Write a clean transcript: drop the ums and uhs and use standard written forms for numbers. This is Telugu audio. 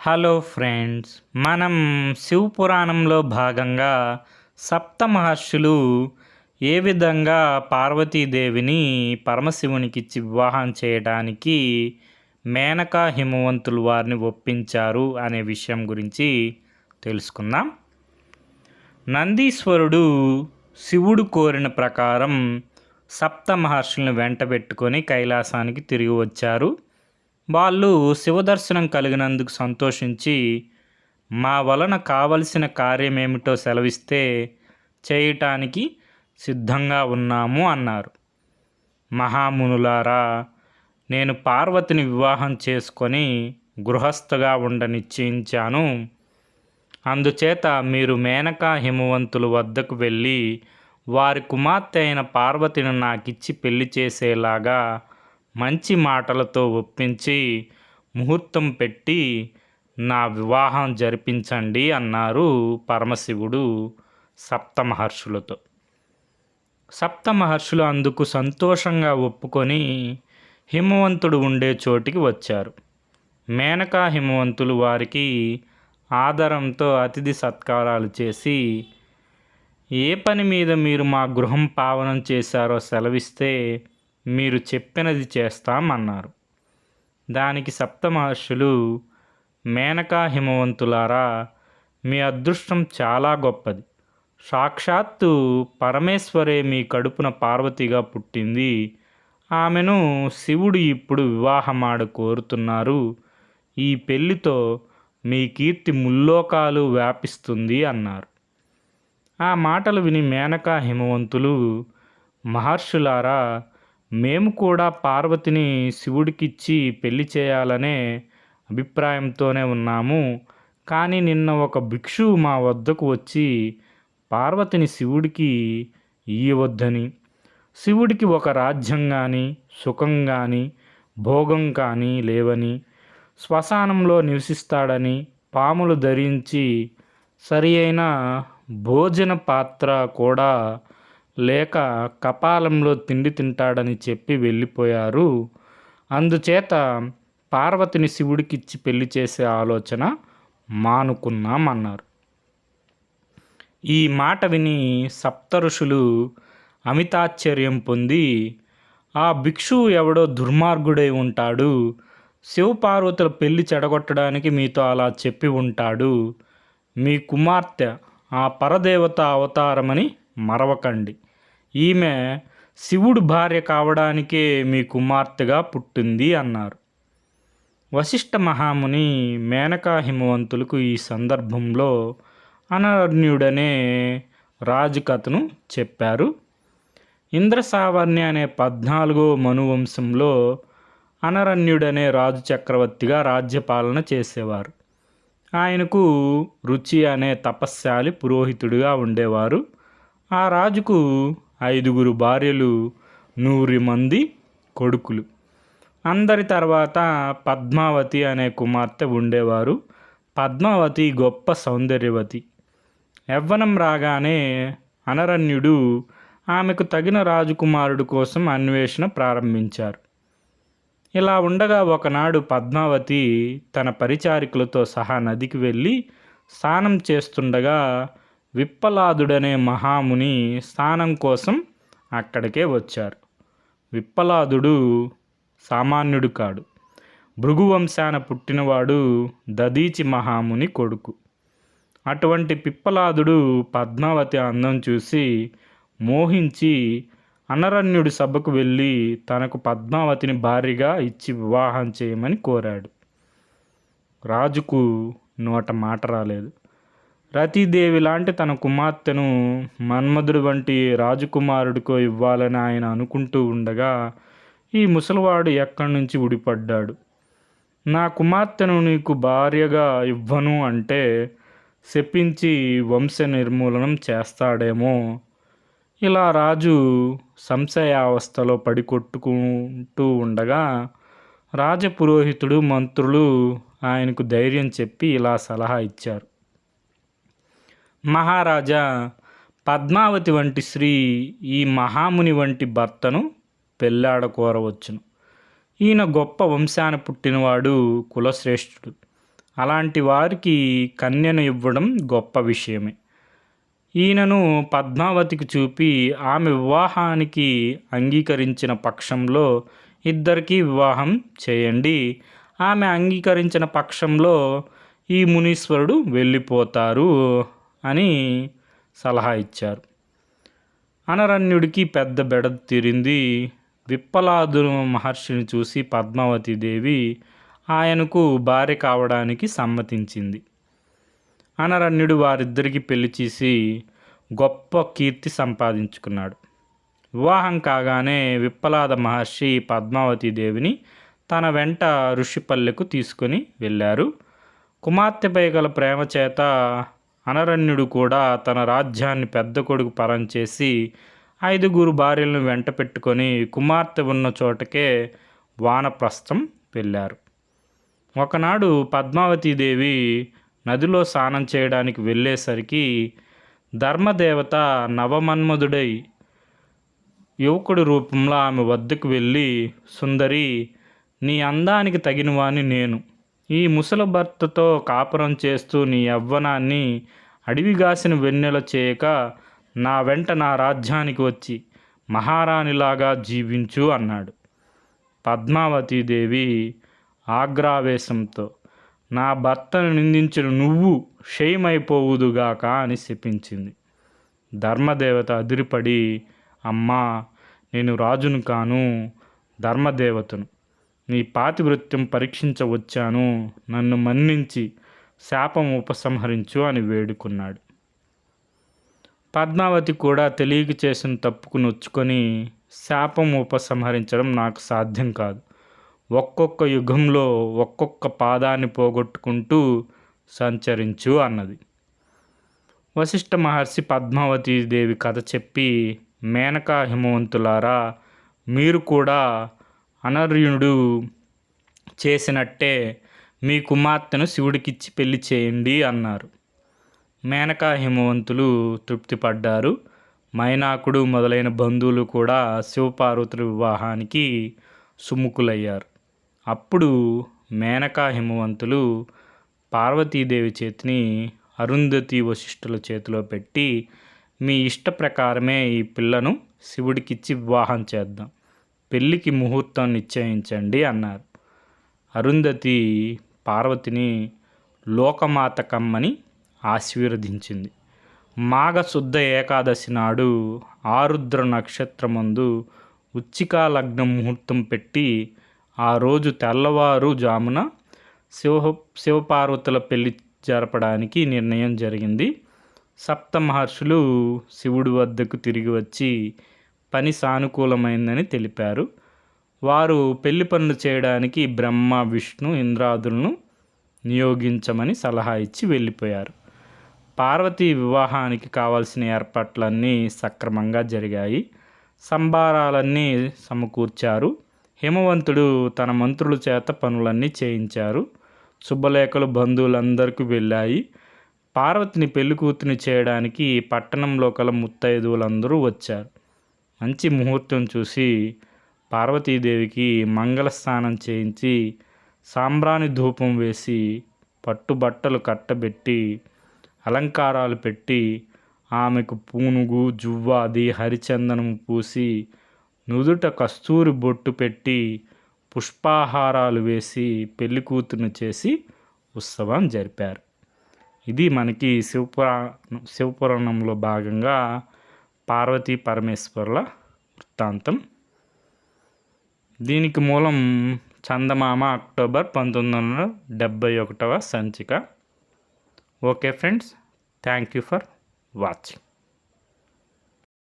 హలో ఫ్రెండ్స్, మనం శివపురాణంలో భాగంగా సప్త మహర్షులు ఏ విధంగా పార్వతీదేవిని పరమశివునికిచ్చి వివాహం చేయడానికి మేనకా హిమవంతులు వారిని ఒప్పించారు అనే విషయం గురించి తెలుసుకుందాం. నందీశ్వరుడు శివుడు కోరిన ప్రకారం సప్త మహర్షులను వెంటబెట్టుకొని కైలాసానికి తిరిగి వచ్చారు. వాళ్ళు శివదర్శనం కలిగినందుకు సంతోషించి, మా వలన కావలసిన కార్యమేమిటో సెలవిస్తే చేయటానికి సిద్ధంగా ఉన్నాము అన్నారు. మహామునులారా, నేను పార్వతిని వివాహం చేసుకొని గృహస్థగా ఉండ నిశ్చయించాను. అందుచేత మీరు మేనకా హిమవంతుల వద్దకు వెళ్ళి వారి కుమార్తె అయిన పార్వతిని నాకిచ్చి పెళ్లి చేసేలాగా మంచి మాటలతో ఒప్పించి ముహూర్తం పెట్టి నా వివాహం జరిపించండి అన్నారు పరమశివుడు సప్తమహర్షులతో. సప్తమహర్షులు అందుకు సంతోషంగా ఒప్పుకొని హిమవంతుడు ఉండే చోటికి వచ్చారు. మేనకా హిమవంతులు వారికి ఆదరంతో అతిథి సత్కారాలు చేసి, ఏ పని మీద మీరు మా గృహం పావనం చేశారో సెలవిస్తే మీరు చెప్పినది చేస్తామన్నారు. దానికి సప్తమహర్షులు, మేనకా హిమవంతులారా, మీ అదృష్టం చాలా గొప్పది. సాక్షాత్తు పరమేశ్వరే మీ కడుపున పార్వతిగా పుట్టింది. ఆమెను శివుడు ఇప్పుడు వివాహమాడ కోరుతున్నారు. ఈ పెళ్లితో మీ కీర్తి ముల్లోకాలు వ్యాపిస్తుంది అన్నారు. ఆ మాటలు విని మేనకా హిమవంతులు, మహర్షులారా, మేము కూడా పార్వతిని శివుడికిచ్చి పెళ్లి చేయాలనే అభిప్రాయంతోనే ఉన్నాము. కానీ నిన్న ఒక భిక్షువు మా వద్దకు వచ్చి పార్వతిని శివుడికి ఇయ్యవద్దని, శివుడికి ఒక రాజ్యం కానీ సుఖం కానీ భోగం కానీ లేవని, శ్మశానంలో నివసిస్తాడని, పాములు ధరించి సరి అయిన భోజన పాత్ర కూడా లేక కపాలంలో తిండి తింటాడని చెప్పి వెళ్ళిపోయారు. అందుచేత పార్వతిని శివుడికిచ్చి పెళ్లి చేసే ఆలోచన మానుకున్నామన్నారు. ఈ మాట విని సప్తఋషులు అమితాశ్చర్యం పొంది, ఆ భిక్షువు ఎవడో దుర్మార్గుడై ఉంటాడు. శివపార్వతుల పెళ్లి చెడగొట్టడానికి మీతో అలా చెప్పి ఉంటాడు. మీ కుమార్తె ఆ పరదేవత అవతారమని మరవకండి. ఈమె శివుడు భార్య కావడానికే మీ కుమార్తెగా పుట్టింది అన్నారు. వశిష్ఠ మహాముని మేనకా హిమవంతులకు ఈ సందర్భంలో అనరణ్యుడనే రాజు కథను చెప్పారు. ఇంద్రసావర్ణ్య అనే 14వ మనువంశంలో అనరణ్యుడనే రాజు చక్రవర్తిగా రాజ్యపాలన చేసేవారు. ఆయనకు రుచి అనే తపస్శాలి పురోహితుడిగా ఉండేవారు. ఆ రాజుకు 5 భార్యలు, 100 మంది కొడుకులు. అందరి తర్వాత పద్మావతి అనే కుమార్తె ఉండేవారు. పద్మావతి గొప్ప సౌందర్యవతి. యవ్వనం రాగానే అనరణ్యుడు ఆమెకు తగిన రాజకుమారుడు కోసం అన్వేషణ ప్రారంభించారు. ఇలా ఉండగా ఒకనాడు పద్మావతి తన పరిచారికులతో సహా నదికి వెళ్ళి స్నానం చేస్తుండగా విప్పలాదుడనే మహాముని స్నానం కోసం అక్కడికే వచ్చారు. విప్పలాదుడు సామాన్యుడు కాడు. భృగువంశాన పుట్టినవాడు దదీచి మహాముని కొడుకు. అటువంటి పిప్పలాదుడు పద్మావతి అందం చూసి మోహించి అనరణ్యుడి సభకు వెళ్ళి తనకు పద్మావతిని భార్యగా ఇచ్చి వివాహం చేయమని కోరాడు. రాజుకు నోట మాట రాలేదు. రతీదేవి లాంటి తన కుమార్తెను మన్మధుడు వంటి రాజకుమారుడికో ఇవ్వాలని ఆయన అనుకుంటూ ఉండగా ఈ ముసలివాడు ఎక్కడి నుంచి ఊడిపడ్డాడు. నా కుమార్తెను నీకు భార్యగా ఇవ్వను అంటే శపించి వంశ నిర్మూలనం చేస్తాడేమో. ఇలా రాజు సంశయావస్థలో పడి కొట్టుకుంటూ ఉండగా రాజపురోహితుడు, మంత్రులు ఆయనకు ధైర్యం చెప్పి ఇలా సలహా ఇచ్చారు. మహారాజా, పద్మావతి వంటి స్త్రీ ఈ మహాముని వంటి భర్తను పెళ్ళాడ కోరవచ్చును. ఈయన గొప్ప వంశాన పుట్టినవాడు, కులశ్రేష్ఠుడు. అలాంటి వారికి కన్యను ఇవ్వడం గొప్ప విషయమే. ఈయనను పద్మావతికి చూపి ఆమె వివాహానికి అంగీకరించిన పక్షంలో ఇద్దరికీ వివాహం చేయండి, ఆమె అంగీకరించిన పక్షంలో ఈ మునీశ్వరుడు వెళ్ళిపోతారు అని సలహా ఇచ్చారు. అనరణ్యుడికి పెద్ద బెడద తీరింది. విప్పలాదు మహర్షిని చూసి పద్మావతీదేవి ఆయనకు భార్య కావడానికి సమ్మతించింది. అనరణ్యుడు వారిద్దరికి పెళ్లి చేసి గొప్ప కీర్తి సంపాదించుకున్నాడు. వివాహం కాగానే విప్పలాద మహర్షి పద్మావతీదేవిని తన వెంట ఋషిపల్లెకు తీసుకొని వెళ్ళారు. కుమార్తెపై గల ప్రేమ చేత అనరణ్యుడు కూడా తన రాజ్యాన్ని పెద్ద కొడుకు పరం చేసి 5 భార్యలను వెంట పెట్టుకొని కుమార్తె ఉన్న చోటకే వానప్రస్థం వెళ్ళారు. ఒకనాడు పద్మావతీదేవి నదిలో స్నానం చేయడానికి వెళ్ళేసరికి ధర్మదేవత నవమన్మధుడై యువకుడి రూపంలో ఆమె వద్దకు వెళ్ళి, సుందరి, నీ అందానికి తగినవాని నేను. ఈ ముసలి భర్తతో కాపురం చేస్తూ నీ యవ్వనాన్ని అడవిగాసిన వెన్నెల చేయక నా వెంట నా రాజ్యానికి వచ్చి మహారాణిలాగా జీవించు అన్నాడు. పద్మావతీదేవి ఆగ్రావేశంతో, నా భర్తను నిందించిన నువ్వు క్షయమైపోవుదుగాక అని శపించింది. ధర్మదేవత అదిరిపడి, అమ్మా, నేను రాజును కాను, ధర్మదేవతను. నీ పాతివృత్యం పరీక్షించవచ్చాను, నన్ను మన్నించి శాపం ఉపసంహరించు అని వేడుకున్నాడు. పద్మావతి కూడా తెలియక చేసిన తప్పుకు నొచ్చుకొని, శాపం ఉపసంహరించడం నాకు సాధ్యం కాదు, ఒక్కొక్క యుగంలో ఒక్కొక్క పాదాన్ని పోగొట్టుకుంటూ సంచరించు అన్నది. వశిష్ఠ మహర్షి పద్మావతీదేవి కథ చెప్పి, మేనకా హిమవంతులారా, మీరు కూడా అనర్యుడు చేసినట్టే మీ కుమార్తెను శివుడికిచ్చి పెళ్లి చేయండి అన్నారు. మేనకా హిమవంతులు తృప్తిపడ్డారు. మైనాకుడు మొదలైన బంధువులు కూడా శివపార్వతుల వివాహానికి సుముఖులయ్యారు. అప్పుడు మేనకా హిమవంతులు పార్వతీదేవి చేతిని అరుంధతి వశిష్ఠుల చేతిలో పెట్టి, మీ ఇష్ట ప్రకారమే ఈ పిల్లను శివుడికిచ్చి వివాహం చేద్దాం, పెళ్ళికి ముహూర్తం నిశ్చయించండి అన్నారు. అరుంధతి పార్వతిని లోకమాత కమ్మని ఆశీర్వదించింది. మాఘశుద్ధ ఏకాదశి నాడు ఆరుద్ర నక్షత్రమందు ఉచ్చికా లగ్నం ముహూర్తం పెట్టి ఆ రోజు తెల్లవారు జామున శివపార్వతుల పెళ్లి జరపడానికి నిర్ణయం జరిగింది. సప్త మహర్షులు శివుడి వద్దకు తిరిగి వచ్చి పని సానుకూలమైందని తెలిపారు. వారు పెళ్లి పనులు చేయడానికి బ్రహ్మ, విష్ణు, ఇంద్రాదులను నియోగించమని సలహా ఇచ్చి వెళ్ళిపోయారు. పార్వతీ వివాహానికి కావాల్సిన ఏర్పాట్లన్నీ సక్రమంగా జరిగాయి. సంభారాలన్నీ సమకూర్చారు. హిమవంతుడు తన మంత్రుల చేత పనులన్నీ చేయించారు. శుభలేఖలు బంధువులందరికీ వెళ్ళాయి. పార్వతిని పెళ్లి కూతుని చేయడానికి పట్టణంలో కల ముత్తైదువులందరూ వచ్చారు. మంచి ముహూర్తం చూసి పార్వతీదేవికి మంగళ స్నానం చేయించి సాంబ్రాణి ధూపం వేసి పట్టుబట్టలు కట్టబెట్టి అలంకారాలు పెట్టి ఆమెకు పూనుగు, జువ్వాది, హరిచందనము పూసి నుదుట కస్తూరి బొట్టు పెట్టి పుష్పాహారాలు వేసి పెళ్లి కూతురుని చేసి ఉత్సవం జరిపారు. ఇది మనకి శివపురాణంలో భాగంగా పార్వతీ పరమేశ్వరుల వృత్తాంతం. దీనికి మూలం చందమామ అక్టోబర్ 1971 సంచిక. Okay friends, thank you for watching.